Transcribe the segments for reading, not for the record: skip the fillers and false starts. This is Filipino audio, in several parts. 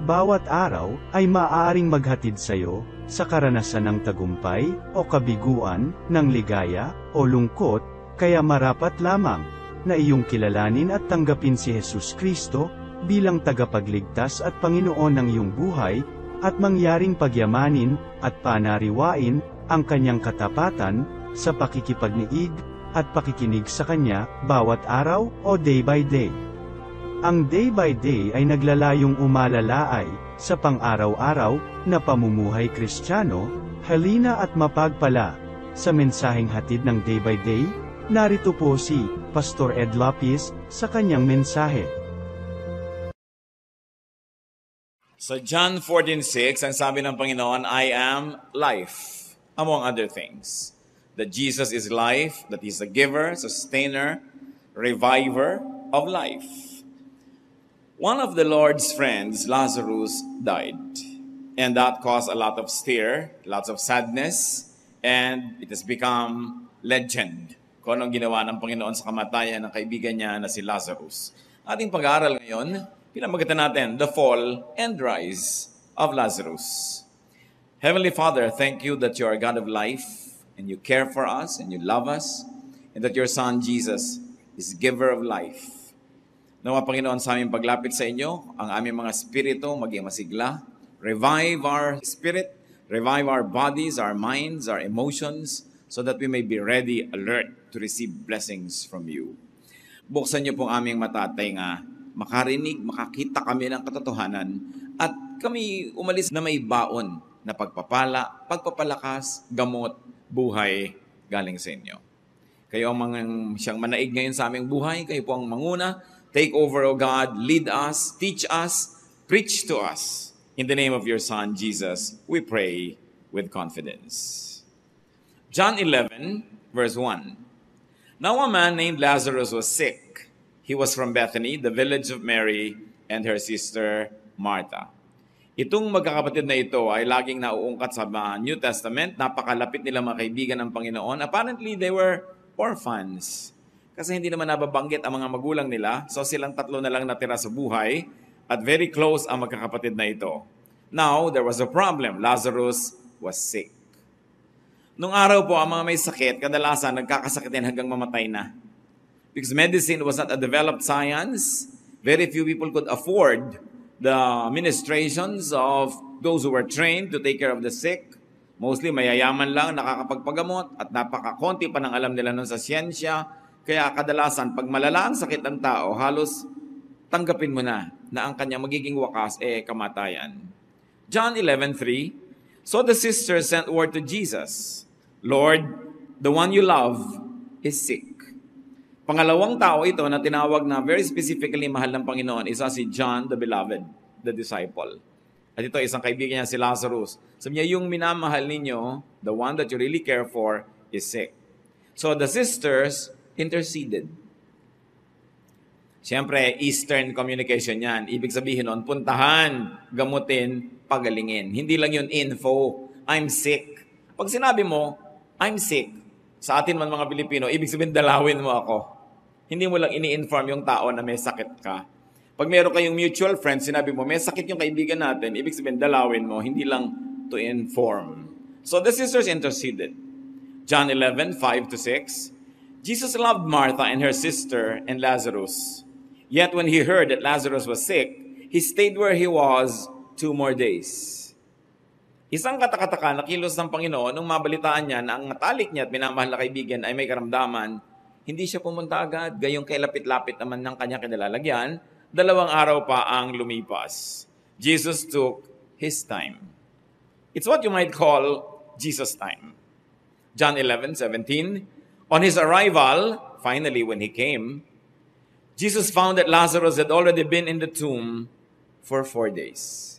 bawat araw ay maaaring maghatid sa iyo sa karanasan ng tagumpay o kabiguan, ng ligaya o lungkot, kaya marapat lamang na iyong kilalanin at tanggapin si Jesus Kristo bilang tagapagligtas at Panginoon ng iyong buhay, at mangyaring pagyamanin at panariwain ang kanyang katapatan sa pakikipagniig at pakikinig sa kanya bawat araw o day by day. Ang day by day ay naglalayong umalalaay sa pang-araw-araw na pamumuhay Kristiyano. Halina at mapagpala sa mensaheng hatid ng day by day. Narito po si Pastor Ed Lapis sa kanyang mensahe. So John 14:6, ang sabi ng Panginoon, I am life, among other things. That Jesus is life, that He's the giver, sustainer, reviver of life. One of the Lord's friends, Lazarus, died. And that caused a lot of stir, lots of sadness, and it has become legend kung anong ginawa ng Panginoon sa kamatayan ng kaibigan niya na si Lazarus. Ating pag-aaral ngayon, pinamagatan natin, the fall and rise of Lazarus. Heavenly Father, thank you that you are God of life, and you care for us, and you love us, and that your Son, Jesus, is giver of life. Nawa, Panginoon, sa aming paglapit sa inyo, ang aming mga spirito maging masigla. Revive our spirit, revive our bodies, our minds, our emotions, so that we may be ready, alert, to receive blessings from you. Buksan niyo pong aming mata at tenga, makarinig, makakita kami ng katotohanan, at kami umalis na may baon na pagpapala, pagpapalakas, gamot, buhay, galing sa inyo. Kayo ang siyang manaig ngayon sa aming buhay, kayo po ang manguna. Take over, O God, lead us, teach us, preach to us. In the name of your Son, Jesus, we pray with confidence. John 11, verse 1. Now a man named Lazarus was sick. He was from Bethany, the village of Mary and her sister Martha. Itong magkakapatid na ito ay laging nauungkat sa New Testament. Napakalapit nila mga kaibigan ng Panginoon. Apparently, they were orphans. Kasi hindi naman nababanggit ang mga magulang nila, so silang tatlo na lang natira sa buhay, at very close ang magkakapatid na ito. Now, there was a problem. Lazarus was sick. Nung araw po, ang mga may sakit, kadalasan nagkakasakit din hanggang mamatay na. Because medicine was not a developed science, very few people could afford the ministrations of those who were trained to take care of the sick. Mostly mayayaman lang, nakakapagpagamot, at napakakonti pa ng alam nila nun sa siyensya. Kaya kadalasan, pag malala ang sakit ng tao, halos tanggapin mo na ang kanyang magiging wakas, kamatayan. John 11:3, so the sisters sent word to Jesus, Lord, the one you love is sick. Pangalawang tao ito na tinawag na very specifically mahal ng Panginoon, isa si John the Beloved, the disciple. At ito, isang kaibigan niya si Lazarus. Sabi niya, yung minamahal ninyo, the one that you really care for, is sick. So the sisters interceded. Siyempre, Eastern communication yan. Ibig sabihin nun, puntahan, gamutin, pagalingin. Hindi lang yun info, I'm sick. Pag sinabi mo, I'm sick, sa atin man mga Pilipino, ibig sabihin, dalawin mo ako. Hindi mo lang ini-inform yung tao na may sakit ka. Pag meron kayong mutual friend, sinabi mo, may sakit yung kaibigan natin, ibig sabihin, dalawin mo, hindi lang to inform. So the sisters interceded. John 11:5-6, Jesus loved Martha and her sister and Lazarus. Yet when he heard that Lazarus was sick, he stayed where he was 2 more days. Isang katakataka na kilos ng Panginoon nung mabalitaan niya na ang matalik niya at minamahal na kaibigan ay may karamdaman, hindi siya pumunta agad. Gayong kailapit-lapit naman ng kanyang kinalalagyan, 2 araw pa ang lumipas. Jesus took his time. It's what you might call Jesus time. John 11:17, on his arrival, finally when he came, Jesus found that Lazarus had already been in the tomb for 4 days.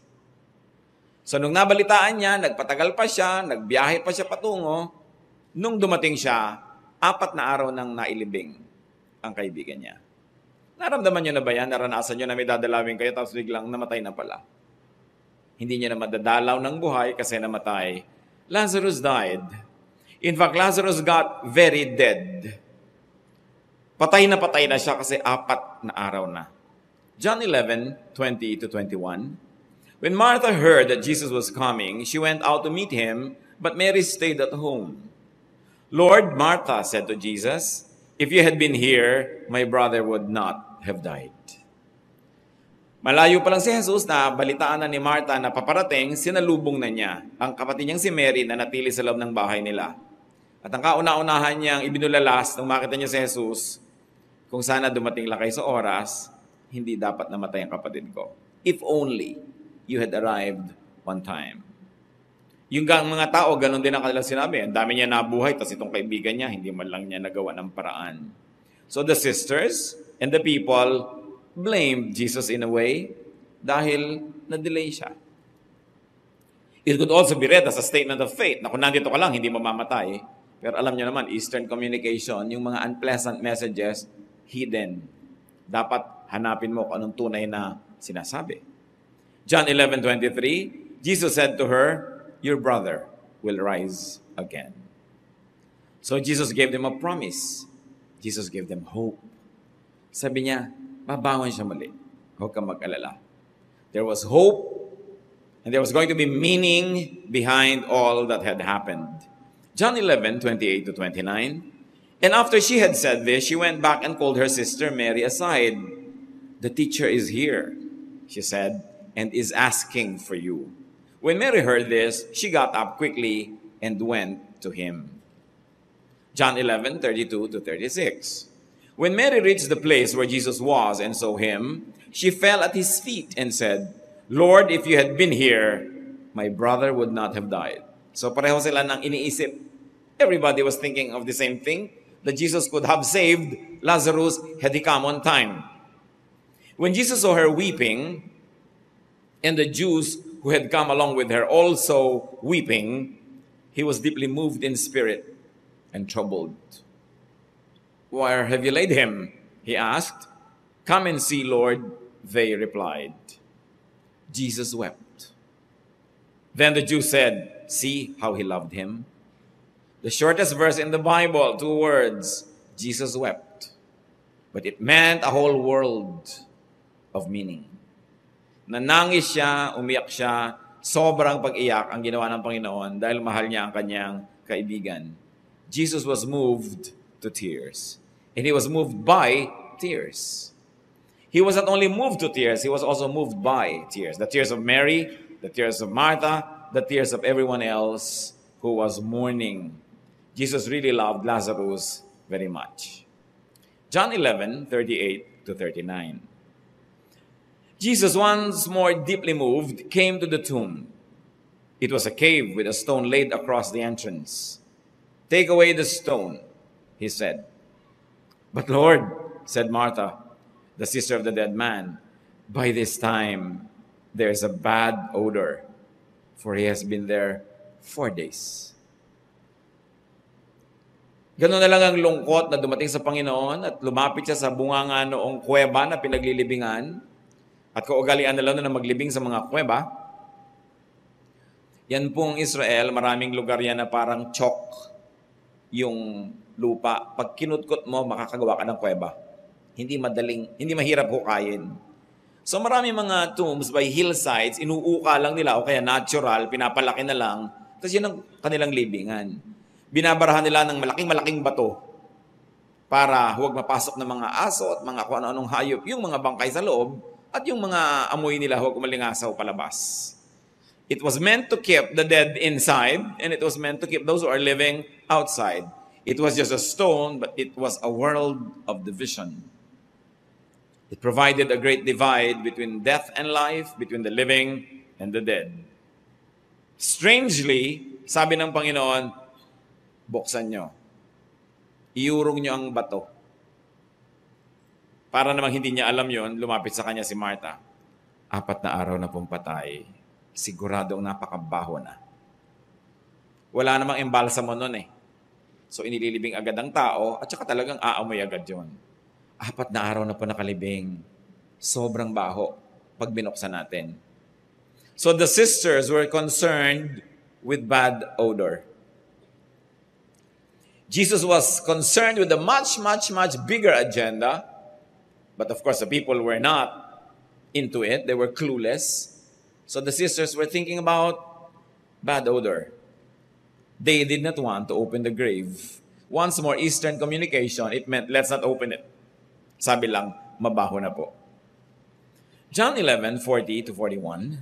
So nung nabalitaan niya, nagpatagal pa siya, nagbiyahe pa siya patungo, nung dumating siya, 4 na araw nang nailibing ang kaibigan niya. Naramdaman niyo na ba yan? Naranasan niyo na may dadalawin kayo tapos biglang namatay na pala. Hindi niya na madadalaw ng buhay kasi namatay. Lazarus died. In fact, Lazarus got very dead. Patay na siya kasi 4 na araw na. John 11:20-21. When Martha heard that Jesus was coming, she went out to meet him, but Mary stayed at home. Lord, Martha said to Jesus, if you had been here, my brother would not have died. Malayo pa lang si Jesus na balitaan na ni Martha na paparating, sinalubong na niya ang kapatid niyang si Mary na natili sa loob ng bahay nila. At ang kauna-unahan niyang ibinulalas nung makita niya si Jesus, kung sana dumating lang kayo sa oras, hindi dapat namatay ang kapatid ko. If only you had arrived on time. Yung mga tao, ganun din ang kanilang sinabi. Ang dami niya nabuhay, tapos itong kaibigan niya, hindi man lang niya nagawa ng paraan. So the sisters and the people blamed Jesus in a way dahil na-delay siya. It could also be read as a statement of faith na kung nandito ka lang, hindi mamamatay. Pero alam niyo naman, Eastern communication, yung mga unpleasant messages, hidden. Dapat hanapin mo kung anong tunay na sinasabi. John 11:23, Jesus said to her, your brother will rise again. So Jesus gave them a promise. Jesus gave them hope. Sabi niya, babangon siya muli. Huwag kang mag-alala. There was hope, and there was going to be meaning behind all that had happened. John 11:28-29. And after she had said this, she went back and called her sister Mary aside. The teacher is here, she said, and is asking for you. When Mary heard this, she got up quickly and went to him. John 11:32-36. When Mary reached the place where Jesus was and saw him, she fell at his feet and said, Lord, if you had been here, my brother would not have died. So pareho sila nang iniisip. Everybody was thinking of the same thing, that Jesus could have saved Lazarus had he come on time. When Jesus saw her weeping, and the Jews who had come along with her also weeping, he was deeply moved in spirit and troubled. Where have you laid him? He asked. Come and see, Lord, they replied. Jesus wept. Then the Jews said, see how he loved him. The shortest verse in the Bible, 2 words, Jesus wept. But it meant a whole world of meaning. Nanangis siya, umiyak siya, sobrang pag-iyak ang ginawa ng Panginoon dahil mahal niya ang kanyang kaibigan. Jesus was moved to tears. And he was moved by tears. He was not only moved to tears, he was also moved by tears. The tears of Mary, the tears of Martha, the tears of everyone else who was mourning. Jesus really loved Lazarus very much. John 11:38-39. Jesus, once more deeply moved, came to the tomb. It was a cave with a stone laid across the entrance. Take away the stone, he said. But Lord, said Martha, the sister of the dead man, by this time there is a bad odor, for he has been there 4 days. Ganun na lang ang lungkot na dumating sa Panginoon at lumapit siya sa bunganga noong kuweba na pinaglilibingan. At kaugalian na lang na maglibing sa mga kuweba. Yan pong Israel, maraming lugar yan na parang chalk yung lupa. Pag kinutkot mo, makakagawa ka ng kuweba. Hindi mahirap hukayin. So maraming mga tombs by hillsides, inuuka lang nila o kaya natural, pinapalaki na lang. Tapos yun ang kanilang libingan. Binabarahan nila ng malaking-malaking bato para huwag mapasok ng mga aso at mga kung ano-anong hayop, yung mga bangkay sa loob, at yung mga amoy nila huwag umalingasaw palabas. It was meant to keep the dead inside, and it was meant to keep those who are living outside. It was just a stone, but it was a world of division. It provided a great divide between death and life, between the living and the dead. Strangely, sabi ng Panginoon, buksan nyo. Iurong nyo ang bato. Para namang hindi niya alam yon, lumapit sa kanya si Martha. 4 na araw na pong patay. Siguradong napakabaho na. Wala namang embalsamo nun eh. So inililibing agad ang tao at saka talagang aamoy agad yon. 4 na araw na po nakalibing. Sobrang baho pag binuksan natin. So the sisters were concerned with bad odor. Jesus was concerned with a much bigger agenda. But of course, the people were not into it. They were clueless. So the sisters were thinking about bad odor. They did not want to open the grave. Once more, Eastern communication, it meant, let's not open it. Sabi lang, mabaho na po. John 11:40-41.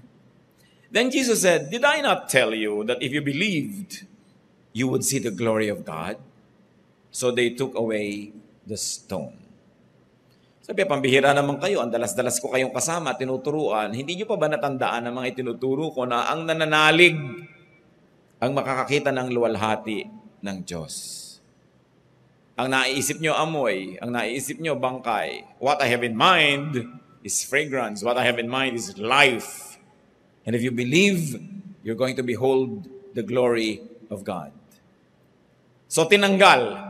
Then Jesus said, did I not tell you that if you believed, you would see the glory of God? So they took away the stone. Sabi, pambihira naman kayo, ang dalas-dalas ko kayong kasama, tinuturuan. Hindi nyo pa ba natandaan ang mga itinuturo ko na ang nananalig ang makakakita ng luwalhati ng Diyos? Ang naiisip nyo amoy, ang naiisip nyo bangkay. What I have in mind is fragrance. What I have in mind is life. And if you believe, you're going to behold the glory of God. So tinanggal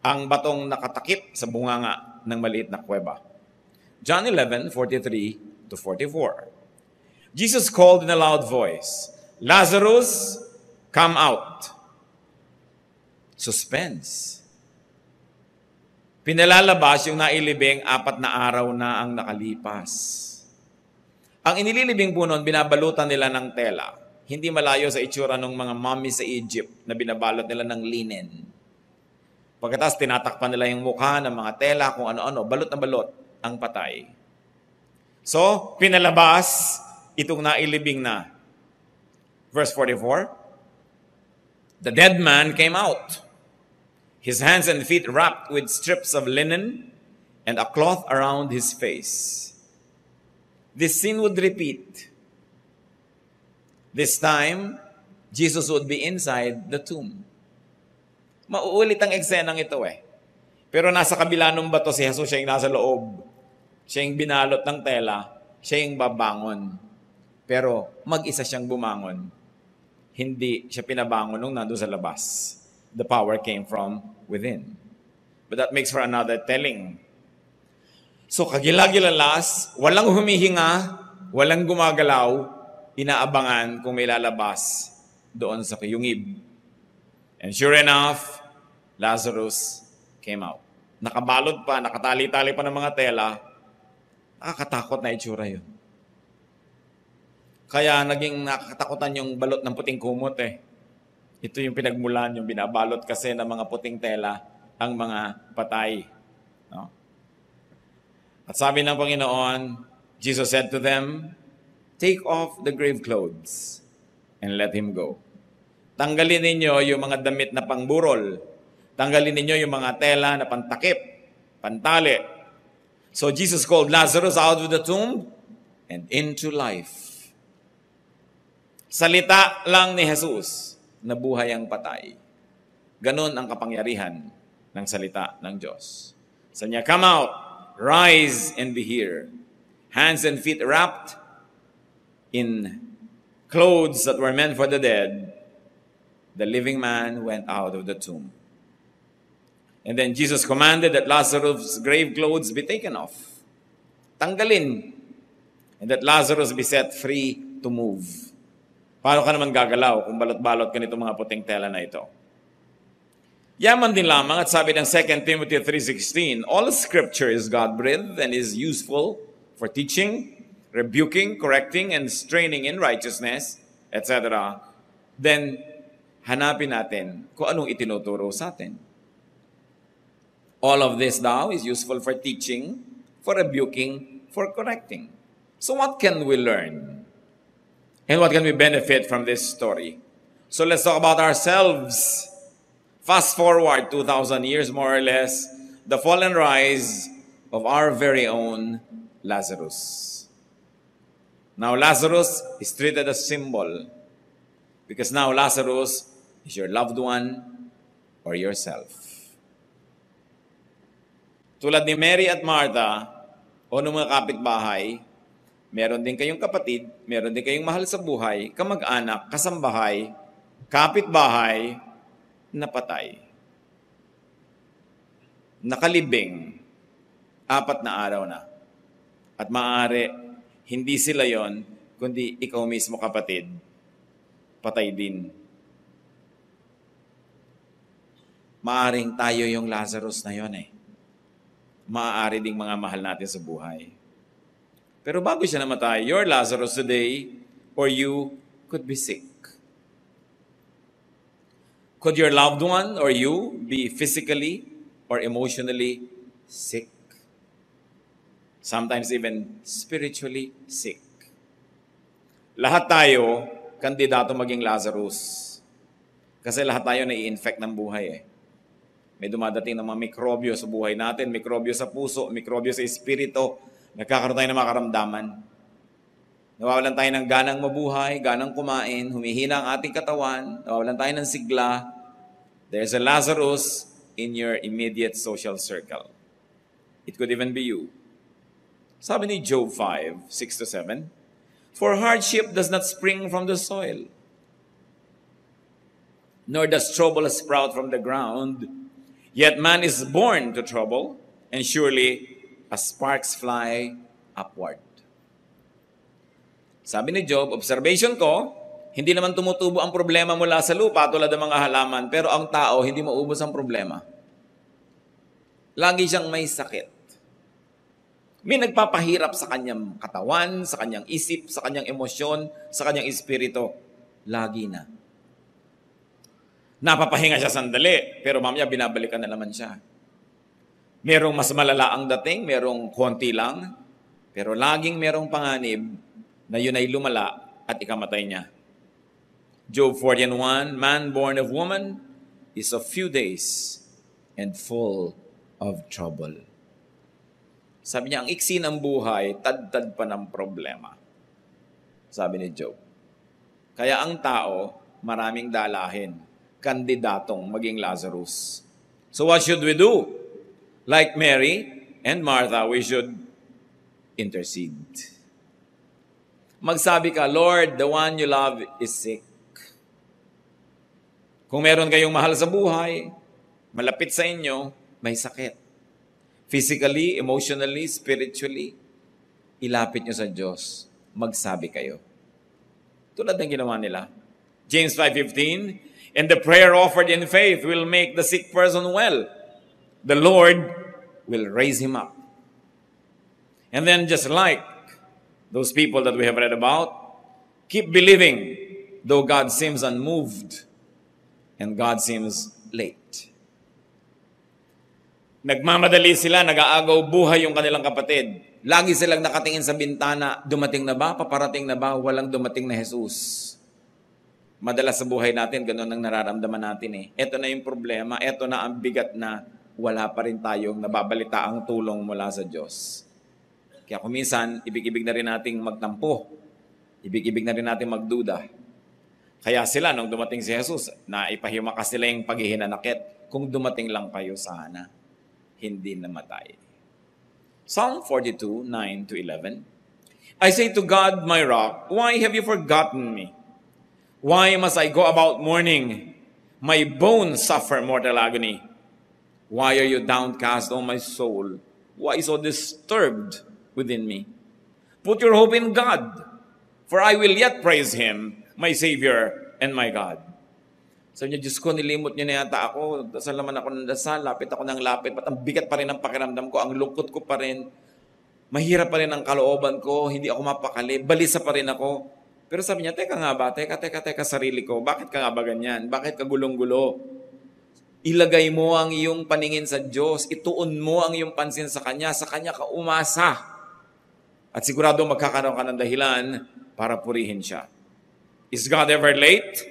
ang batong nakatakip sa bunganga ng maliit na kuweba. John 11:43-44. Jesus called in a loud voice, Lazarus, come out. Suspense. Pinalalabas yung nailibing 4 na araw na ang nakalipas. Ang inililibing po noon, binabalutan nila ng tela. Hindi malayo sa itsura ng mga mummy sa Egypt na binabalot nila ng linen. Pagkatapos tinatakpan nila yung mukha ng mga tela, kung ano-ano, balot na balot ang patay. So, pinalabas itong nailibing na. Verse 44, the dead man came out, his hands and feet wrapped with strips of linen and a cloth around his face. This scene would repeat. This time, Jesus would be inside the tomb. Mauulit ang eksenang ito eh. Pero nasa kabila ng bato si Jesus, siya yung nasa loob. Siya yung binalot ng tela. Siya yung babangon. Pero mag-isa siyang bumangon. Hindi siya pinabangon nung nandun sa labas. The power came from within. But that makes for another telling. So kagilagilalas, walang humihinga, walang gumagalaw, inaabangan kung may lalabas doon sa kiyungib. And sure enough, Lazarus came out. Nakabalot pa, nakatali-tali pa ng mga tela. Nakakatakot na itsura yun. Kaya naging nakakatakutan yung balot ng puting kumot eh. Ito yung pinagmulan, yung binabalot kasi ng mga puting tela ang mga patay. No? At sabi ng Panginoon, Jesus said to them, take off the grave clothes and let him go. Tanggalin ninyo yung mga damit na pangburol. Tanggalin ninyo yung mga tela na pantakip, pantali. So Jesus called Lazarus out of the tomb and into life. Salita lang ni Jesus, nabuhay ang patay. Ganon ang kapangyarihan ng salita ng Diyos. Sa niya, come out, rise and be here. Hands and feet wrapped in clothes that were meant for the dead. The living man went out of the tomb. And then Jesus commanded that Lazarus' grave clothes be taken off. Tanggalin. And that Lazarus be set free to move. Paano ka naman gagalaw kung balot-balot ka nitong mga puting tela na ito? Yaman din lamang at sabi ng 2 Timothy 3:16, all scripture is God-breathed and is useful for teaching, rebuking, correcting, and straining in righteousness, etc. Then, hanapin natin kung anong itinuturo sa atin. All of this now is useful for teaching, for rebuking, for correcting. So what can we learn? And what can we benefit from this story? So let's talk about ourselves. Fast forward 2,000 years more or less, the fall and rise of our very own Lazarus. Now Lazarus is treated as symbol because now Lazarus is your loved one or yourself. Tulad ni Mary at Martha o ng mga kapitbahay, meron din kayong kapatid, meron din kayong mahal sa buhay, kamag-anak, kasambahay, kapitbahay, na patay. Nakalibing, 4 na araw na. At maaari, hindi sila yon, kundi ikaw mismo kapatid, patay din. Maaring tayo yung Lazarus na yon eh. Maaari ding mga mahal natin sa buhay. Pero bago siya namatay, you're Lazarus today, or you could be sick. Could your loved one or you be physically or emotionally sick? Sometimes even spiritually sick. Lahat tayo, kandidato maging Lazarus. Kasi lahat tayo nai-infect ng buhay eh. May dumadating ng mga mikrobyo sa buhay natin, mikrobyo sa puso, mikrobyo sa espiritu. Nagkakaroon tayo ng mga karamdaman. Nawawalan tayo ng ganang mabuhay, ganang kumain, humihina ang ating katawan, nawawalan tayo ng sigla. There's a Lazarus in your immediate social circle. It could even be you. Sabi ni Job 5, 6-7, "For hardship does not spring from the soil, nor does trouble sprout from the ground. Yet man is born to trouble, and surely as sparks fly upward." Sabi ni Job, observation ko, hindi naman tumutubo ang problema mula sa lupa tulad ng mga halaman, pero ang tao hindi maubos ang problema. Lagi siyang may sakit. May nagpapahirap sa kanyang katawan, sa kanyang isip, sa kanyang emosyon, sa kanyang espiritu. Lagi na. Napapahinga siya sandali, pero mamaya binabalikan na naman siya. Merong mas malala ang dating, merong konti lang, pero laging merong panganib na yun ay lumala at ikamatay niya. Job 40:1, "Man born of woman is of few days and full of trouble." Sabi niya, ang iksi ng buhay, tad-tad pa ng problema. Sabi ni Job. Kaya ang tao, maraming dalahin, kandidatong maging Lazarus. So what should we do? Like Mary and Martha, we should intercede. Magsabi ka, "Lord, the one you love is sick." Kung meron kayong mahal sa buhay, malapit sa inyo, may sakit. Physically, emotionally, spiritually, ilapit nyo sa Diyos. Magsabi kayo. Tulad ng ginawa nila. James 5:15, "And the prayer offered in faith will make the sick person well. The Lord will raise him up." And then just like those people that we have read about, keep believing, though God seems unmoved and God seems late. Nagmamadali sila, nag-aagaw buhay yung kanilang kapatid. Lagi silang nakatingin sa bintana, dumating na ba? Paparating na ba? Walang dumating na Jesus. Madalas sa buhay natin, ganun ang nararamdaman natin eh. Ito na yung problema, ito na ang bigat na wala pa rin tayong nababalita ang tulong mula sa Diyos. Kaya kung minsan, ibig-ibig na rin nating magtampo. Ibig-ibig na rin nating magduda. Kaya sila, nung dumating si Jesus, naipahimakas nila yung paghihinanakit. Kung dumating lang kayo sana, hindi namatay. Psalm 42, 9-11. "I say to God, my rock, why have you forgotten me? Why must I go about mourning? My bones suffer mortal agony. Why are you downcast, O my soul? Why so disturbed within me? Put your hope in God, for I will yet praise Him, my Savior and my God." Sabi niya, "Diyos ko, nilimot niyo na yata ako. Dasal naman ako ng dasal, lapit ako ng lapit. Ba't ang bigat pa rin ang pakiramdam ko, ang lungkot ko pa rin. Mahirap pa rin ang kalooban ko, hindi ako mapakali, balisa pa rin ako." Pero sabi niya, teka nga ba, teka sarili ko. Bakit ka nga ba ganyan? Bakit ka gulong-gulo? Ilagay mo ang iyong paningin sa Diyos. Ituon mo ang iyong pansin sa Kanya. Sa Kanya ka umasa. At sigurado magkakaroon ka ng dahilan para purihin siya. Is God ever late?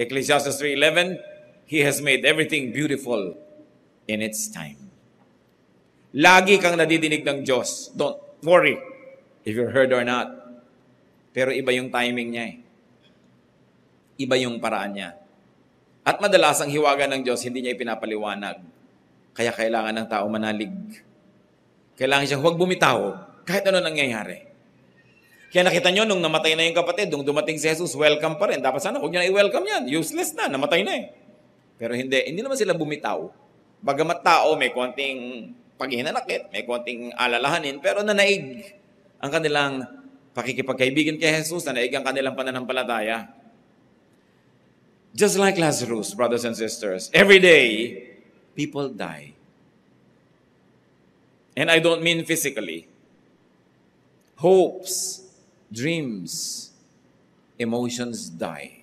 Ecclesiastes 3:11, He has made everything beautiful in its time. Lagi kang nadidinig ng Diyos. Don't worry if you're heard or not. Pero iba yung timing niya eh. Iba yung paraan niya. At madalas ang hiwaga ng Diyos, hindi niya ipinapaliwanag. Kaya kailangan ng tao manalig. Kailangan siya huwag bumitaw kahit ano nangyayari. Kaya nakita nyo, nung namatay na yung kapatid, nung dumating si Jesus, welcome pa rin. Dapat sana, huwag nyo na i-welcome yan. Useless na, namatay na eh. Pero hindi naman sila bumitaw. Bagamat tao, may konting paghihinanakit, may konting alalahanin, pero nanaig ang kanilang pakikipagkaibigan kay Jesus, nanaig ang kanilang pananampalataya. Just like Lazarus, brothers and sisters, every day, people die. And I don't mean physically. hopes, dreams, emotions die.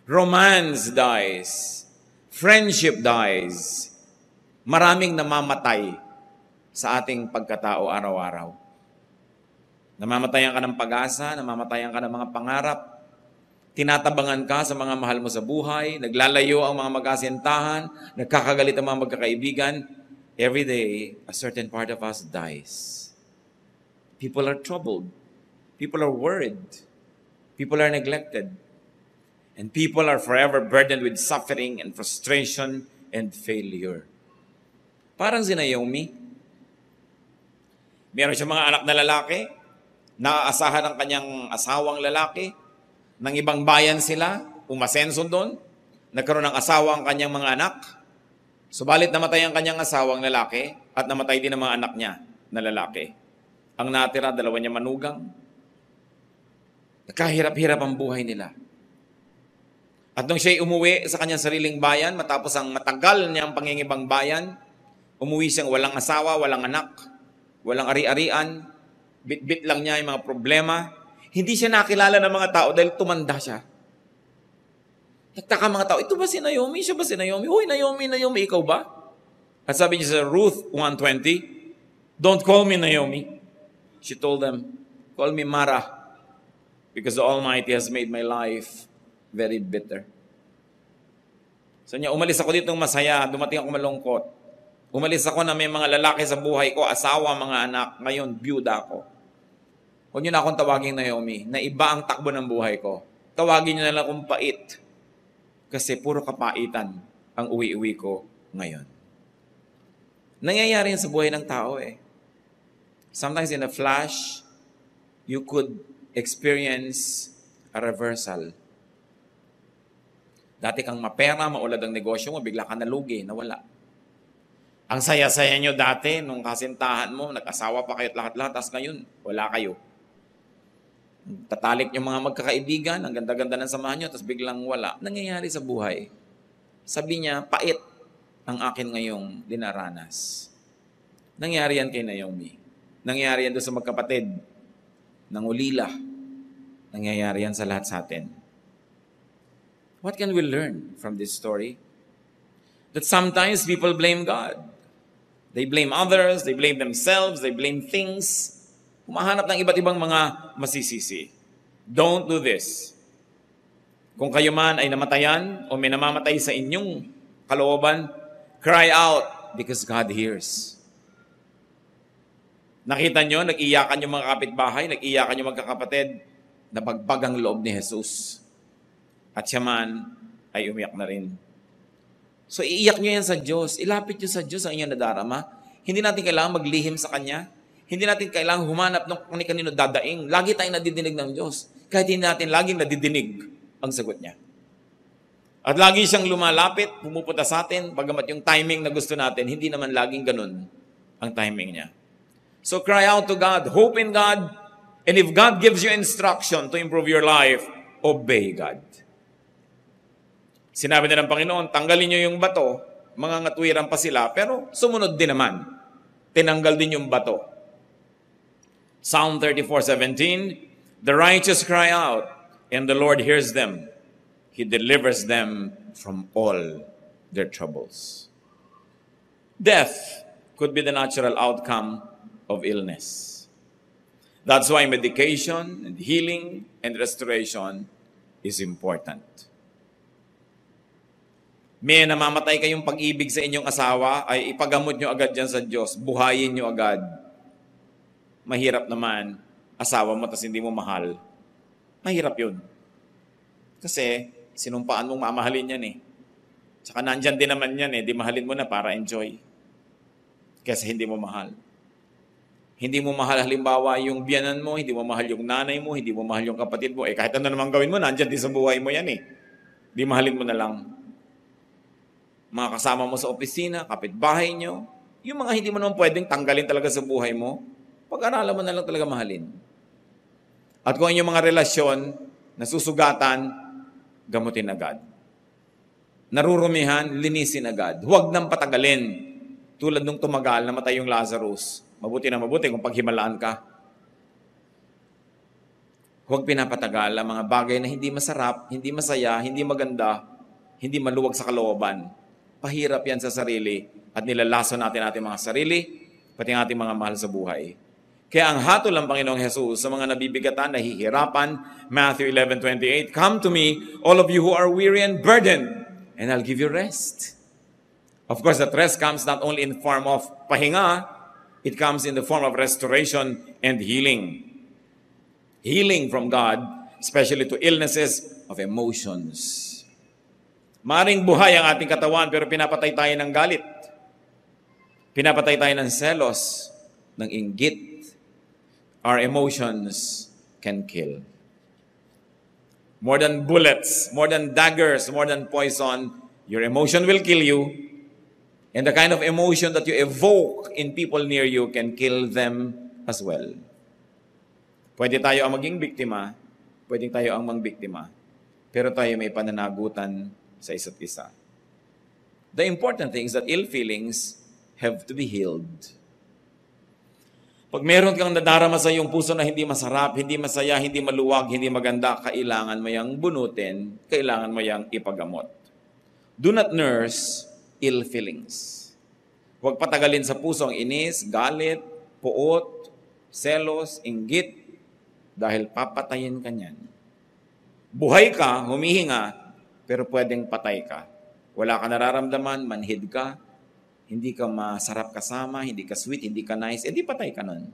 Romance dies. Friendship dies. Maraming namamatay sa ating pagkatao araw-araw. Namamatayan ka ng pag-asa, namamatayan ka ng mga pangarap, tinatabangan ka sa mga mahal mo sa buhay, naglalayo ang mga mag-asintahan, nagkakagalit ang mga magkakaibigan. Every day, a certain part of us dies. People are troubled. People are worried. People are neglected. And people are forever burdened with suffering and frustration and failure. Parang si Naomi. Meron siya mga anak na lalaki, naaasahan ng kanyang asawang lalaki, ng ibang bayan sila, umasenso doon, nagkaroon ng asawa ang kanyang mga anak, subalit namatay ang kanyang asawang lalaki at namatay din ang mga anak niya na lalaki. Ang natira, dalawa niya manugang. Nagkahirap-hirap ang buhay nila. At nung siya'y umuwi sa kanyang sariling bayan, matapos ang matagal niyang pangingibang bayan, umuwi siyang walang asawa, walang anak, walang ari-arian, bit-bit lang niya yung mga problema. Hindi siya nakilala ng mga tao dahil tumanda siya. Nagtaka mga tao, ito ba si Naomi? Siya ba si Naomi? Hoy, Naomi, Naomi, ikaw ba? At sabi niya sa Ruth 1:20, don't call me Naomi. She told them, call me Mara, because the Almighty has made my life very bitter. So niya, umalis ako dito masaya, dumating ako malungkot. Umalis ako na may mga lalaki sa buhay ko, asawa, mga anak, ngayon, byuda ako. Huwag niyo na akong tawagin Naomi, na iba ang takbo ng buhay ko. Tawagin niyo na lang akong pait. Kasi puro kapaitan ang uwi-uwi ko ngayon. Nangyayari yan sa buhay ng tao eh. Sometimes in a flash, you could experience a reversal. Dati kang mapera, maulad ang negosyo mo, bigla ka nalugi, nawala. Ang saya-saya nyo dati, nung kasintahan mo, nag-asawa pa kayo at lahat-lahat, tapos ngayon, wala kayo. Tatalik yung mga magkakaibigan, ang ganda-ganda ng samahan nyo, tapos biglang wala. Nangyayari sa buhay. Sabi niya, pait ang akin ngayong dinaranas. Nangyayari yan kay Naomi. Nangyayari yan doon sa magkapatid ng ulila. Nangyayari yan sa lahat sa atin. What can we learn from this story? That sometimes people blame God. They blame others, they blame themselves, they blame things. Humahanap ng iba't ibang mga masisisi. Don't do this. Kung kayo man ay namatayan o may namamatay sa inyong kalooban, cry out because God hears. Nakita nyo, nag-iyakan yung mga kapitbahay, nag-iyakan yung magkakapatid, nabagbag ang loob ni Jesus. At siya man ay umiyak na rin. So iiyak nyo yan sa Diyos. Ilapit nyo sa Diyos ang inyong nadarama. Hindi natin kailangan maglihim sa Kanya. Hindi natin kailangan humanap ng kanino dadaing. Lagi tayong nadidinig ng Diyos. Kahit hindi natin laging nadidinig ang sagot niya. At lagi siyang lumalapit, pumupunta sa atin, bagamat yung timing na gusto natin, hindi naman laging ganun ang timing niya. So cry out to God, hope in God, and if God gives you instruction to improve your life, obey God. Sinabi na ng Panginoon, tanggalin niyo yung bato, mga ngatwiran pa sila, pero sumunod din naman. Tinanggal din yung bato. Psalm 34:17, the righteous cry out, and the Lord hears them. He delivers them from all their troubles. Death could be the natural outcome of illness. That's why medication and healing and restoration is important. May namamatay kayong pag-ibig sa inyong asawa, ay ipagamot nyo agad dyan sa Diyos. Buhayin nyo agad. Mahirap naman, asawa mo tas hindi mo mahal. Mahirap yun. Kasi, sinumpaan mong mamahalin yan eh. Tsaka nandyan din naman yan eh, di mahalin mo na para enjoy. Kasi hindi mo mahal. Hindi mo mahal halimbawa yung biyanan mo, hindi mo mahal yung nanay mo, hindi mo mahal yung kapatid mo. Eh kahit ano naman gawin mo, nandyan din sa buhay mo yan eh. Di mahalin mo na lang. Mga kasama mo sa opisina, kapitbahay nyo, yung mga hindi mo naman pwedeng tanggalin talaga sa buhay mo, pag-aralan mo na lang talaga mahalin. At kung yung mga relasyon, nasusugatan, gamutin agad. Narurumihan, linisin agad. Huwag nang patagalin. Tulad nung tumagal, namatay yung Lazarus. Mabuti na mabuti kung paghimalaan ka. Huwag pinapatagal ang mga bagay na hindi masarap, hindi masaya, hindi maganda, hindi maluwag sa kalooban. Pahirap yan sa sarili at nilalaso natin ating mga sarili, pati ang ating mga mahal sa buhay. Kaya ang hatol ng Panginoong Jesus sa mga nabibigatan, nahihirapan, Matthew 11:28, "Come to me, all of you who are weary and burdened, and I'll give you rest." Of course, that rest comes not only in the form of pahinga, it comes in the form of restoration and healing. Healing from God, especially to illnesses of emotions. Maring buhay ang ating katawan, pero pinapatay tayo ng galit. Pinapatay tayo ng selos, ng inggit. Our emotions can kill. More than bullets, more than daggers, more than poison, your emotion will kill you. And the kind of emotion that you evoke in people near you can kill them as well. Pwede tayo ang maging biktima, pwede tayo ang mangbiktima, pero tayo may pananagutan sa isa't isa. The important thing is that ill feelings have to be healed. Pag meron kang nadarama sa iyong puso na hindi masarap, hindi masaya, hindi maluwag, hindi maganda, kailangan mo yang bunutin, kailangan mo yang ipagamot. Do not nurse ill feelings. Huwag patagalin sa puso ang inis, galit, puot, selos, inggit, dahil papatayin ka niyan. Buhay ka, humihinga, pero pwedeng patay ka. Wala ka nararamdaman, manhid ka, hindi ka masarap kasama, hindi ka sweet, hindi ka nice, edi patay ka nun.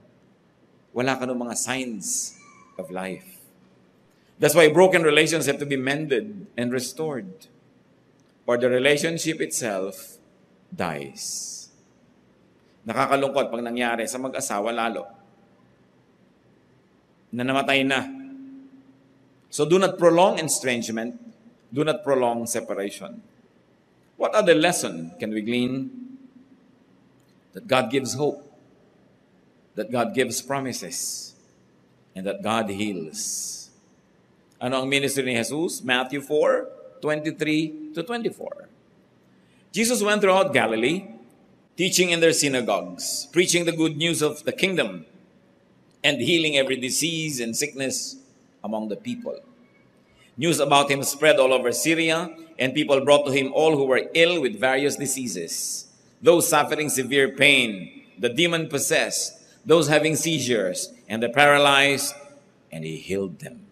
Wala ka ng mga signs of life. That's why broken relations have to be mended and restored, or the relationship itself dies. Nakakalungkot pag nangyari sa mag-asawa lalo, na namatay na. So do not prolong estrangement, do not prolong separation. What other lesson can we glean? That God gives hope, that God gives promises, and that God heals. Ano ang ministry ni Jesus? Matthew 4:23-24. Jesus went throughout Galilee, teaching in their synagogues, preaching the good news of the kingdom, and healing every disease and sickness among the people. News about him spread all over Syria, and people brought to him all who were ill with various diseases, those suffering severe pain, the demon-possessed, those having seizures, and the paralyzed, and he healed them.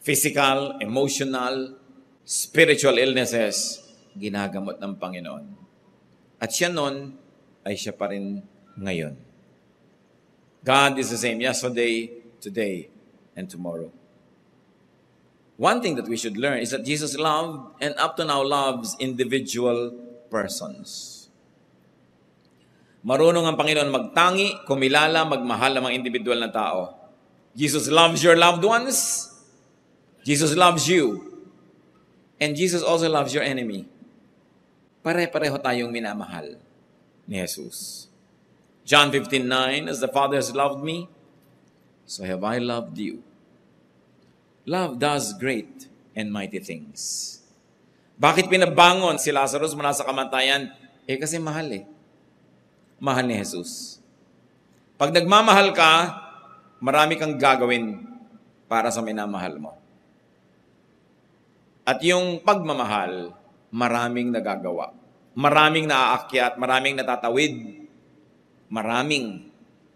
Physical, emotional, spiritual illnesses, ginagamot ng Panginoon. At siya nun ay siya pa rin ngayon. God is the same yesterday, today, and tomorrow. One thing that we should learn is that Jesus loved and up to now loves individual persons. Marunong ang Panginoon magtangi, kumilala, magmahal ng mga individual na tao. Jesus loves your loved ones. Jesus loves you. And Jesus also loves your enemy. Pare-pareho tayong minamahal ni Jesus. John 15:9, "As the Father has loved me, so have I loved you." Love does great and mighty things. Bakit pinabangon si Lazarus mula sa kamatayan? Kasi mahal eh. Mahal ni Jesus. Pag nagmamahal ka, marami kang gagawin para sa minamahal mo. At yung pagmamahal, maraming nagagawa. Maraming naaakyat, maraming natatawid, maraming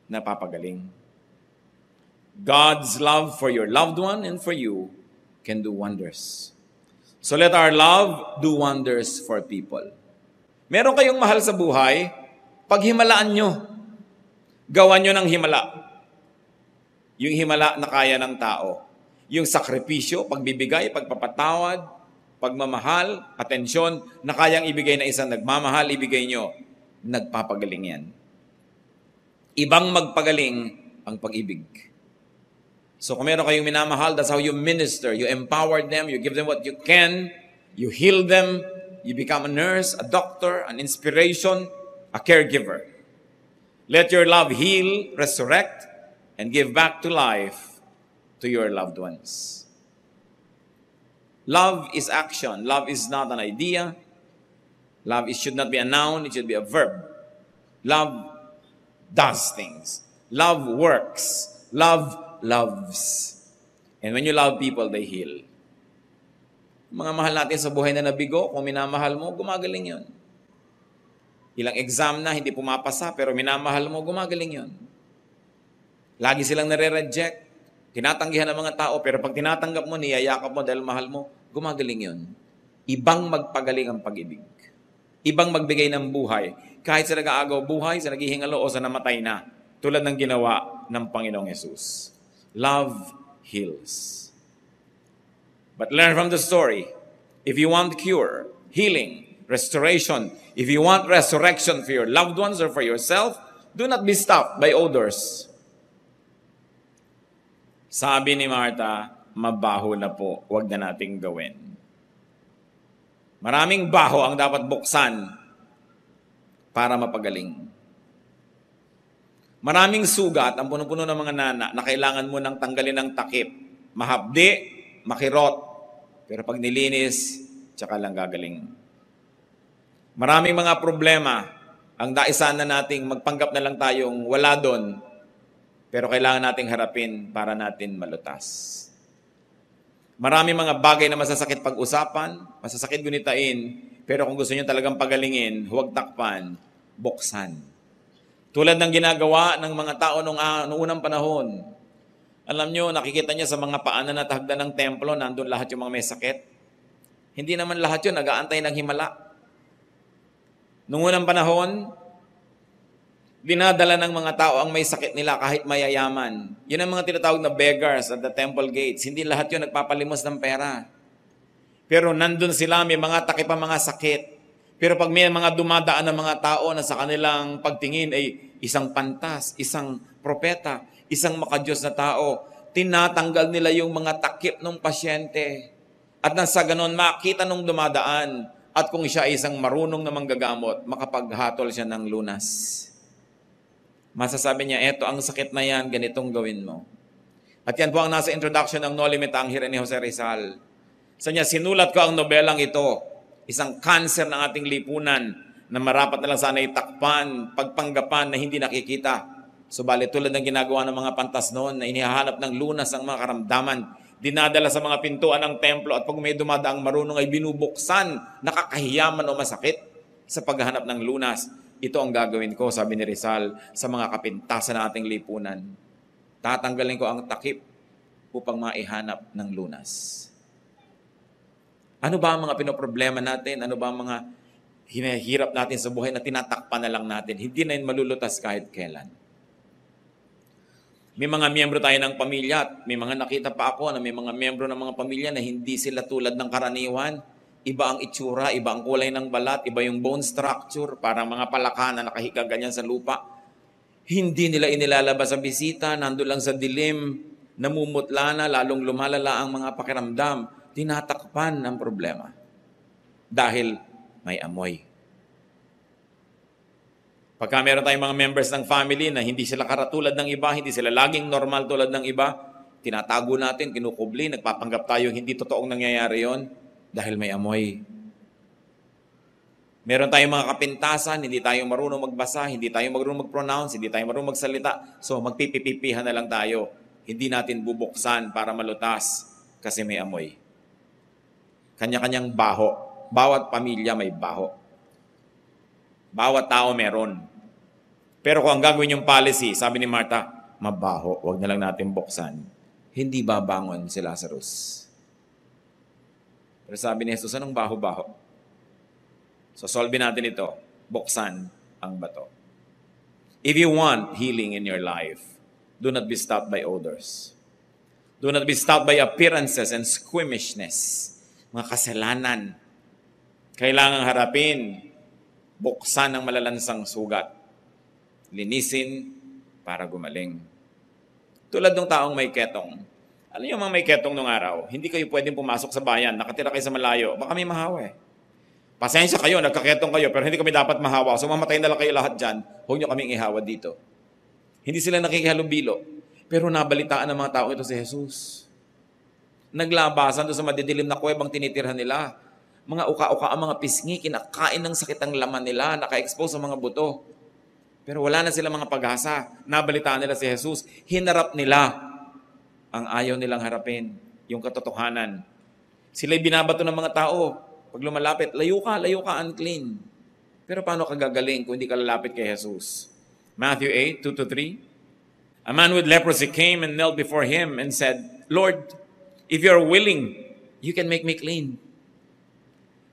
napapagaling. God's love for your loved one and for you can do wonders. So let our love do wonders for people. Meron kayong mahal sa buhay, paghimalaan nyo. Gawan nyo ng himala. Yung himala na kaya ng tao. Yung sakripisyo, pagbibigay, pagpapatawad, pagmamahal, atensyon, na kayang ibigay na isang nagmamahal, ibigay nyo. Nagpapagaling yan. Ibang magpagaling ang pag-ibig. So kung meron kayong minamahal, that's how you minister. You empower them, you give them what you can, you heal them, you become a nurse, a doctor, an inspiration, a caregiver. Let your love heal, resurrect, and give back to life to your loved ones. Love is action. Love is not an idea. Love should not be a noun, it should be a verb. Love does things. Love works. Love loves. And when you love people, they heal. Mga mahal natin sa buhay na nabigo, kung minamahal mo, gumagaling yun. Ilang exam na, hindi pumapasa, pero minamahal mo, gumagaling yun. Lagi silang nare-reject. Tinatanggihan ng mga tao, pero pag tinatanggap mo, niyayakap mo dahil mahal mo, gumagaling yun. Ibang magpagaling ang pag-ibig. Ibang magbigay ng buhay. Kahit sa nag-aagaw buhay, sa naghihingalo o sa namatay na. Tulad ng ginawa ng Panginoong Yesus. Love heals. But learn from the story. If you want cure, healing, restoration, if you want resurrection for your loved ones or for yourself, do not be stopped by odors. Sabi ni Martha, mabaho na po, wag na nating gawin. Maraming baho ang dapat buksan para mapagaling. Maraming sugat ang puno-puno ng mga nana na kailangan mo nang tanggalin ng takip. Mahapdi, makirot, pero pag nilinis, tsaka lang gagaling. Maraming mga problema ang daisan na nating magpanggap na lang tayong wala doon, pero kailangan nating harapin para natin malutas. Maraming mga bagay na masasakit pag-usapan, masasakit gunitain, pero kung gusto nyo talagang pagalingin, huwag takpan, buksan. Tulad ng ginagawa ng mga tao noong unang panahon. Alam nyo, nakikita niya sa mga paanan at hagdan ng templo, nandun lahat yung mga may sakit. Hindi naman lahat yun, nag-aantay ng himala. Noong unang panahon, dinadala ng mga tao ang may sakit nila kahit mayayaman. Yun ang mga tinatawag na beggars at the temple gates. Hindi lahat yun nagpapalimos ng pera. Pero nandun sila, may mga takip ang mga sakit. Pero pag may mga dumadaan ng mga tao na sa kanilang pagtingin ay isang pantas, isang propeta, isang makadiyos na tao, tinatanggal nila yung mga takip ng pasyente. At nang sa ganon, makita nung dumadaan. At kung siya ay isang marunong na manggagamot, makapaghatol siya ng lunas. Masasabi niya, eto ang sakit na yan, ganitong gawin mo. At yan po ang nasa introduction ng No Limit Angel ni Jose Rizal. Sa niya, sinulat ko ang nobelang ito, isang cancer ng ating lipunan na marapat na lang sana itakpan, pagpanggapan na hindi nakikita. Subalit tulad ng ginagawa ng mga pantas noon na inihahanap ng lunas ang mga karamdaman, dinadala sa mga pintuan ng templo at pag may dumadaang marunong ay binubuksan, nakakahiyaman o masakit sa paghahanap ng lunas. Ito ang gagawin ko, sabi ni Rizal, sa mga kapintasan ng ating lipunan. Tatanggalin ko ang takip upang maihanap ng lunas. Ano ba ang mga pinoproblema natin? Ano ba ang mga hinahirap natin sa buhay na tinatakpan na lang natin? Hindi na yun malulutas kahit kailan. May mga miyembro tayo ng pamilya at may mga nakita pa ako na may mga miyembro ng mga pamilya na hindi sila tulad ng karaniwan. Iba ang itsura, iba ang kulay ng balat, iba yung bone structure, parang mga palaka na nakahiga ganyan sa lupa. Hindi nila inilalabas sa bisita, nandun lang sa dilim, namumutla na, lalong lumalala ang mga pakiramdam. Tinatakpan ang problema. Dahil may amoy. Pagka meron tayong mga members ng family na hindi sila karatulad ng iba, hindi sila laging normal tulad ng iba, tinatago natin, kinukubli, nagpapanggap tayo hindi totoong nangyayari yon dahil may amoy. Meron tayong mga kapintasan, hindi tayo marunong magbasa, hindi tayo marunong mag-pronounce, hindi tayo marunong magsalita. So magpipipipihan na lang tayo. Hindi natin bubuksan para malutas kasi may amoy. Kanya-kanyang baho. Bawat pamilya may baho. Bawat tao meron. Pero kung ang gagawin yung policy, sabi ni Martha, mabaho, wag na lang natin buksan. Hindi babangon si Lazarus. Pero sabi ni Jesus, anong baho-baho? So solve natin ito. Buksan ang bato. If you want healing in your life, do not be stopped by odors. Do not be stopped by appearances and squeamishness. Mga kasalanan. Kailangang harapin. Buksan ang malalansang sugat. Linisin para gumaling. Tulad ng taong may ketong. Alam niyo mga may ketong nung araw, hindi kayo pwedeng pumasok sa bayan, nakatira kayo sa malayo, baka may mahawa eh. Pasensya kayo, nagkaketong kayo, pero hindi kami dapat mahawa. So mamatay na lang kayo lahat dyan, huwag niyo kaming ihawa dito. Hindi sila nakikihalubilo. Pero nabalitaan ng mga tao ito si Jesus. Naglabasan doon sa madidilim na kuwebang tinitirhan nila. Mga uka-uka ang mga pisngi, kinakain ng sakit ang laman nila, naka-expose sa mga buto. Pero wala na sila mga pag-asa. Nabalitaan nila si Jesus, hinarap nila. ang ayaw nilang harapin, yung katotohanan. Sila'y binabato ng mga tao. Pag lumalapit, layo ka, unclean. Pero paano ka gagaling kung hindi ka lalapit kay Jesus? Matthew 8, 2-3. A man with leprosy came and knelt before him and said, Lord, if you are willing, you can make me clean.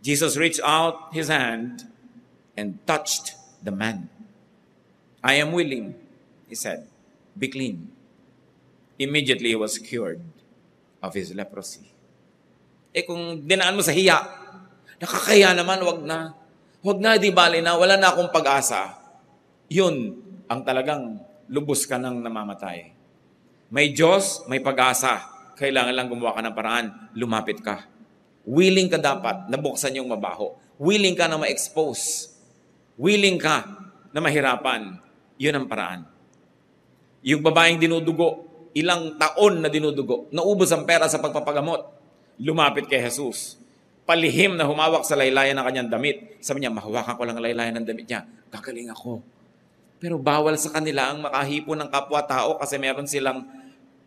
Jesus reached out his hand and touched the man. I am willing, he said, be clean. Immediately he was cured of his leprosy. Kung dinaan mo sa hiya, nakakahiya naman, wag na. Wag na, di bali na, wala na akong pag-asa. Yun ang talagang lubos ka ng namamatay. May Diyos, may pag-asa. Kailangan lang gumawa ka ng paraan, lumapit ka. Willing ka dapat na buksan yung mabaho. Willing ka na ma-expose. Willing ka na mahirapan. Yun ang paraan. Yung babaeng dinudugo, ilang taon na dinudugo, naubos ang pera sa pagpapagamot. Lumapit kay Jesus. Palihim na humawak sa laylayan ng kanyang damit. Sabi niya, mahawakan ko lang ang laylayan ng damit niya. Gagaling ako. Pero bawal sa kanila ang makahipon ng kapwa-tao kasi meron silang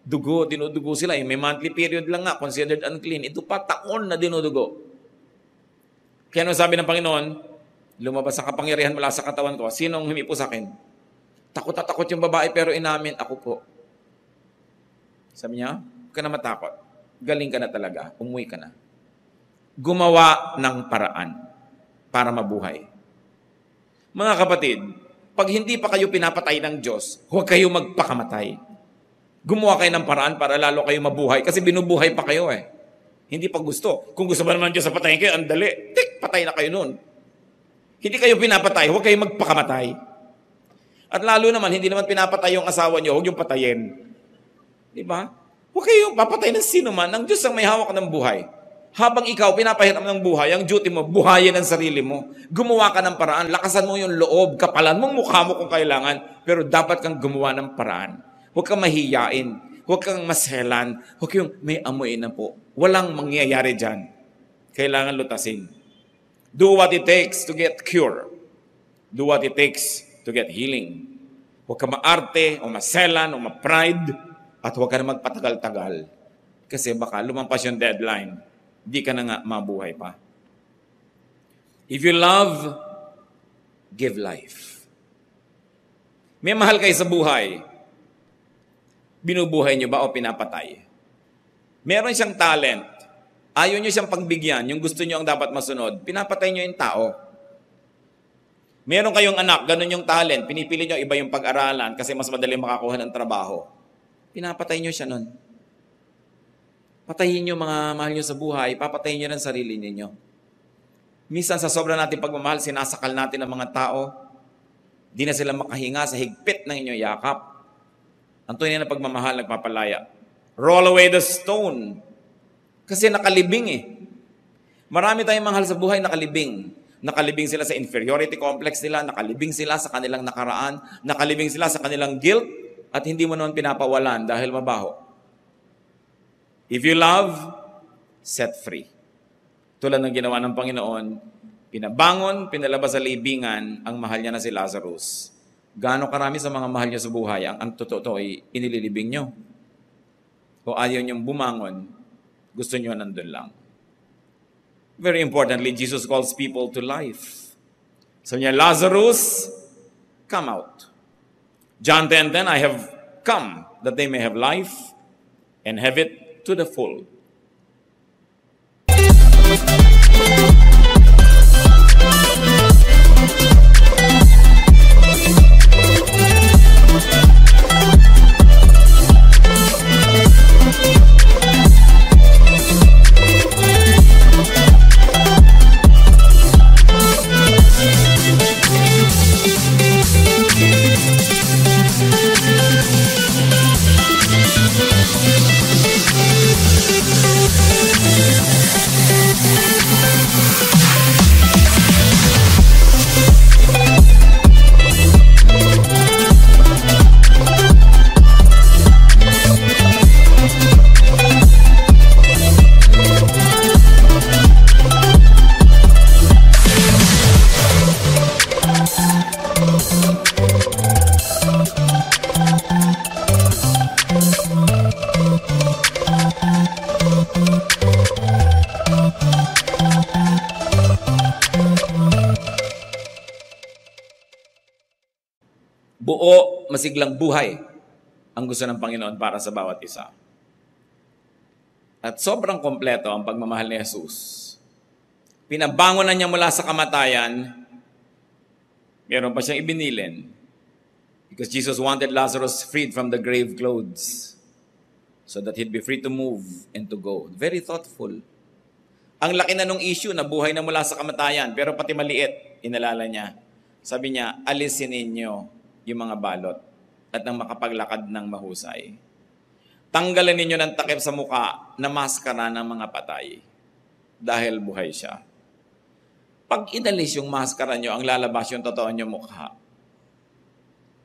dugo, dinudugo sila. May monthly period lang nga, considered unclean. Ito pa taon na dinudugo. Kaya nung sabi ng Panginoon, lumabas ang kapangyarihan mula sa katawan ko, sinong humipo sa akin? Takot na takot yung babae pero inamin, ako po. Sabi niya, huwag ka na matakot. Galing ka na talaga. Umuwi ka na. Gumawa ng paraan para mabuhay. Mga kapatid, pag hindi pa kayo pinapatay ng Diyos, huwag kayo magpakamatay. Gumawa kayo ng paraan para lalo kayo mabuhay kasi binubuhay pa kayo eh. Hindi pa gusto. Kung gusto ba naman Diyos sa patayin kayo, andali. Tik, patay na kayo nun. Hindi kayo pinapatay, huwag kayo magpakamatay. At lalo naman, hindi naman pinapatay yung asawa niyo, huwag yung patayin. Di ba? Huwag kayong papatay ng sino man. Ang Diyos ang may hawak ng buhay. Habang ikaw pinapahiram ng buhay, ang duty mo, buhayin ang sarili mo. Gumawa ka ng paraan. Lakasan mo yung loob. Kapalan mong mukha mo kung kailangan. Pero dapat kang gumawa ng paraan. Huwag kang mahiyain. Huwag kang maselan. Huwag yung may amoy na po. Walang mangyayari dyan. Kailangan lutasin. Do what it takes to get cure. Do what it takes to get healing. Huwag ka maarte o maselan o ma-pride. At huwag ka na magpatagal-tagal. Kasi baka lumampas yung deadline. Di ka na nga mabuhay pa. If you love, give life. May mahal kayo sa buhay. Binubuhay niyo ba o pinapatay? Meron siyang talent. Ayaw niyo siyang pagbigyan. Yung gusto niyo ang dapat masunod. Pinapatay niyo yung tao. Meron kayong anak, ganun yung talent. Pinipili niyo iba yung pag-aralan kasi mas madali makakuha ng trabaho. Pinapatay nyo siya nun. Patayin nyo mga mahal nyo sa buhay, papatayin nyo ng sarili ninyo. Minsan sa sobra natin pagmamahal, sinasakal natin ang mga tao. Di na sila makahinga sa higpit ng inyong yakap. Ang tunay na pagmamahal, nagpapalaya. Roll away the stone. Kasi nakalibing eh. Marami tayong mahal sa buhay, nakalibing. Nakalibing sila sa inferiority complex nila, nakalibing sila sa kanilang nakaraan, nakalibing sila sa kanilang guilt, at hindi mo naman pinapawalan dahil mabaho. If you love, set free. Tulad ng ginawa ng Panginoon, pinabangon, pinalabas sa libingan ang mahal niya na si Lazarus. Gaano karami sa mga mahal niya sa buhay, ang totoo ay inililibing niyo. O ayaw niyong bumangon, gusto niyo nandun lang. Very importantly, Jesus calls people to life. Sabi niya, Lazarus, come out. John 10:10, I have come that they may have life and have it to the full. masiglang buhay ang gusto ng Panginoon para sa bawat isa. At sobrang kompleto ang pagmamahal ni Jesus. Pinabangon na niya mula sa kamatayan, meron pa siyang ibinilin. Because Jesus wanted Lazarus freed from the grave clothes so that he'd be free to move and to go. Very thoughtful. Ang laki na nung issue na buhay na mula sa kamatayan, pero pati maliit, inalala niya. Sabi niya, alisin ninyo yung mga balot at nang makapaglakad ng mahusay. Tanggalan ninyo ng takip sa muka na maskara ng mga patay dahil buhay siya. Pag inalis yung maskara nyo, ang lalabas yung totoo nyo mukha.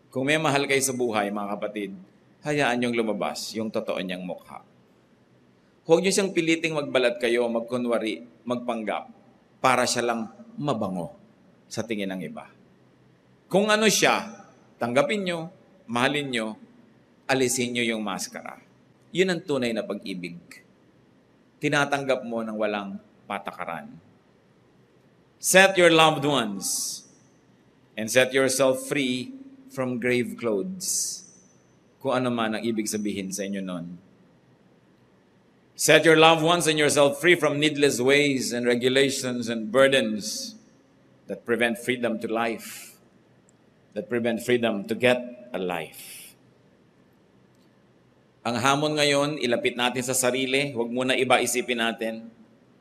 Kung may mahal kayo sa buhay, mga kapatid, hayaan niyong lumabas yung totoo niyang mukha. Huwag niyo siyang piliting magbalat kayo, magkunwari, magpanggap, para siya lang mabango sa tingin ng iba. Kung ano siya, tanggapin niyo, mahalin niyo, alisin niyo yung maskara. Yun ang tunay na pag-ibig. Tinatanggap mo ng walang patakaran. Set your loved ones and set yourself free from grave clothes. Kung ano man ang ibig sabihin sa inyo nun. Set your loved ones and yourself free from needless ways and regulations and burdens that prevent freedom to life, that prevent freedom to get a life. Ang hamon ngayon, ilapit natin sa sarili, huwag muna iba isipin natin,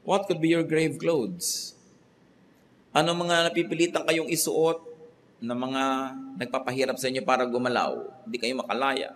what could be your grave clothes? Ano mga napipilitan kayong isuot na mga nagpapahirap sa inyo para gumalaw, hindi kayo makalaya.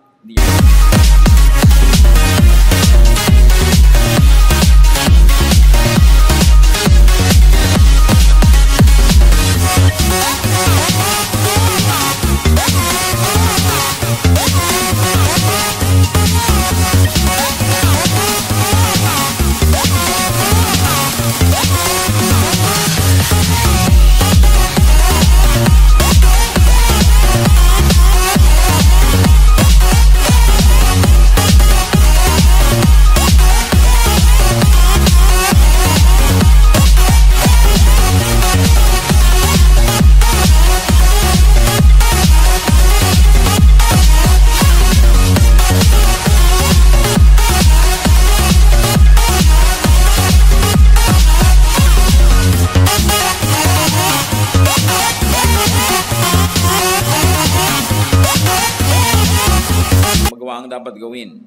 Ang dapat gawin.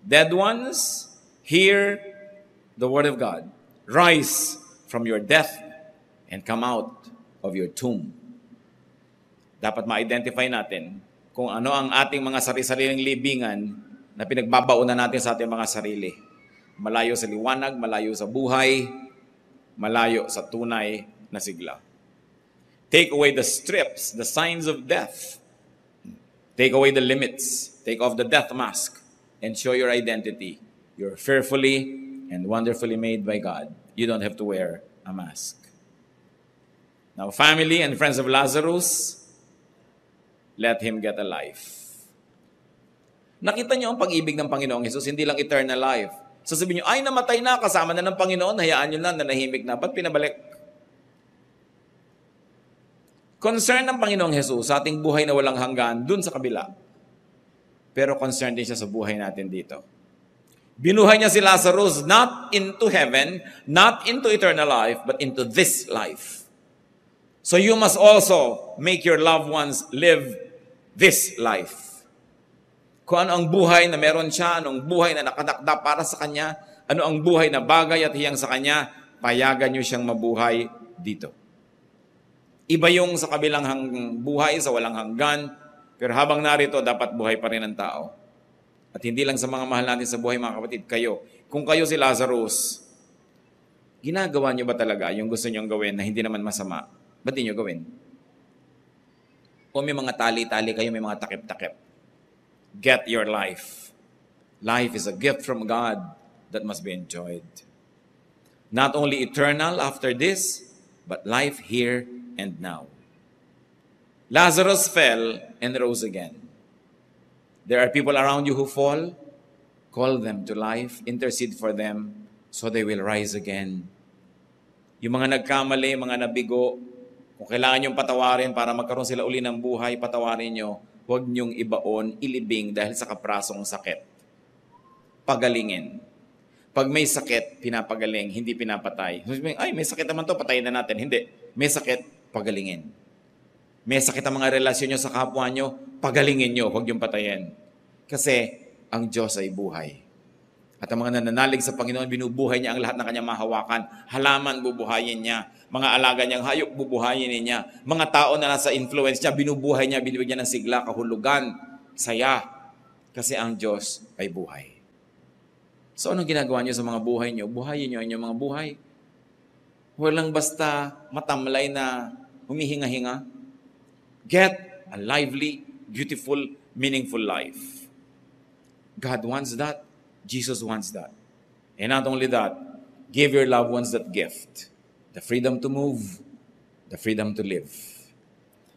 Dead ones, hear the word of God. Rise from your death and come out of your tomb. Dapat ma-identify natin kung ano ang ating mga sarili-sariling libingan na pinagbabaunan natin sa ating mga sarili. Malayo sa liwanag, malayo sa buhay, malayo sa tunay na sigla. Take away the strips, the signs of death. Take away the limits. Take off the death mask and show your identity. You're fearfully and wonderfully made by God. You don't have to wear a mask. Now, family and friends of Lazarus, let him get a life. Nakita niyo ang pag-ibig ng Panginoong Jesus, hindi lang eternal life. Sasabihin niyo, ay namatay na, kasama na ng Panginoon, hayaan niyo lang, nanahimik na. Ba't pinabalik? Concern ng Panginoong Jesus sa ating buhay na walang hanggan, dun sa kabila. Pero concerned din siya sa buhay natin dito. Binuhay niya si Lazarus not into heaven, not into eternal life, but into this life. So you must also make your loved ones live this life. Kung ano ang buhay na meron siya, anong buhay na nakadakda para sa kanya, ano ang buhay na bagay at hiyang sa kanya, payagan niyo siyang mabuhay dito. Iba yung sa kabilang buhay, sa walang hanggan, pero habang narito, dapat buhay pa rin ang tao. At hindi lang sa mga mahal natin sa buhay, mga kapatid, kayo. Kung kayo si Lazarus, ginagawa niyo ba talaga yung gusto niyong gawin na hindi naman masama? Ba't di niyo gawin? O may mga tali-tali kayo, may mga takip-takip. Get your life. Life is a gift from God that must be enjoyed. Not only eternal after this, but life here and now. Lazarus fell and rose again. There are people around you who fall. Call them to life. Intercede for them so they will rise again. Yung mga nagkamali, mga nabigo, kung kailangan niyong patawarin para magkaroon sila uli ng buhay, patawarin niyo huwag niyong ibaon, ilibing dahil sa kaprasong sakit. Pagalingin. Pag may sakit, pinapagaling, hindi pinapatay. Ay, may sakit naman to, patayin na natin. Hindi. May sakit, pagalingin. May sakit ang mga relasyon nyo sa kapwa nyo, pagalingin nyo, huwag yung patayin. Kasi ang Diyos ay buhay. At ang mga nananalig sa Panginoon, binubuhay niya ang lahat ng kanyang mahawakan. Halaman, bubuhayin niya. Mga alaga niyang hayop, bubuhayin niya. Mga tao na nasa influence niya, binubuhay niya, binibigyan ng sigla, kahulugan, saya. Kasi ang Diyos ay buhay. So anong ginagawa niyo sa mga buhay niyo? Buhayin niyo ang inyong mga buhay. Walang basta matamlay na humihinga-hinga. Get a lively, beautiful, meaningful life. God wants that. Jesus wants that. And not only that, give your loved ones that gift. The freedom to move, the freedom to live.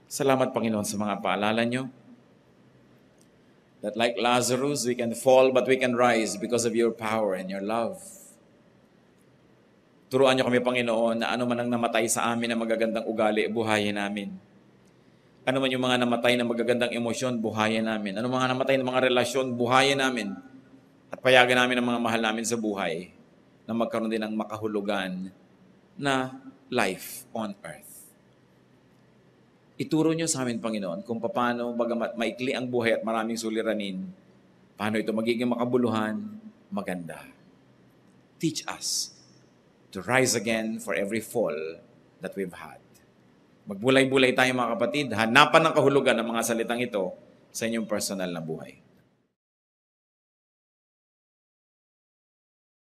Salamat, Panginoon, sa mga paalala niyo. That like Lazarus, we can fall but we can rise because of your power and your love. Turuan niyo kami, Panginoon, na ano man ang namatay sa amin na magagandang ugali, buhayin namin. Ano man yung mga namatay na magagandang emosyon, buhayin namin. Ano mga namatay na mga relasyon, buhayin namin. At payagan namin ang mga mahal namin sa buhay na magkaroon din ng makahulugan na life on earth. Ituro niyo sa amin, Panginoon, kung paano, bagamat maikli ang buhay at maraming suliranin, paano ito magiging makabuluhan, maganda. Teach us to rise again for every fall that we've had. Magbulay-bulay tayo, mga kapatid. Hanapan ng kahulugan ng mga salitang ito sa inyong personal na buhay.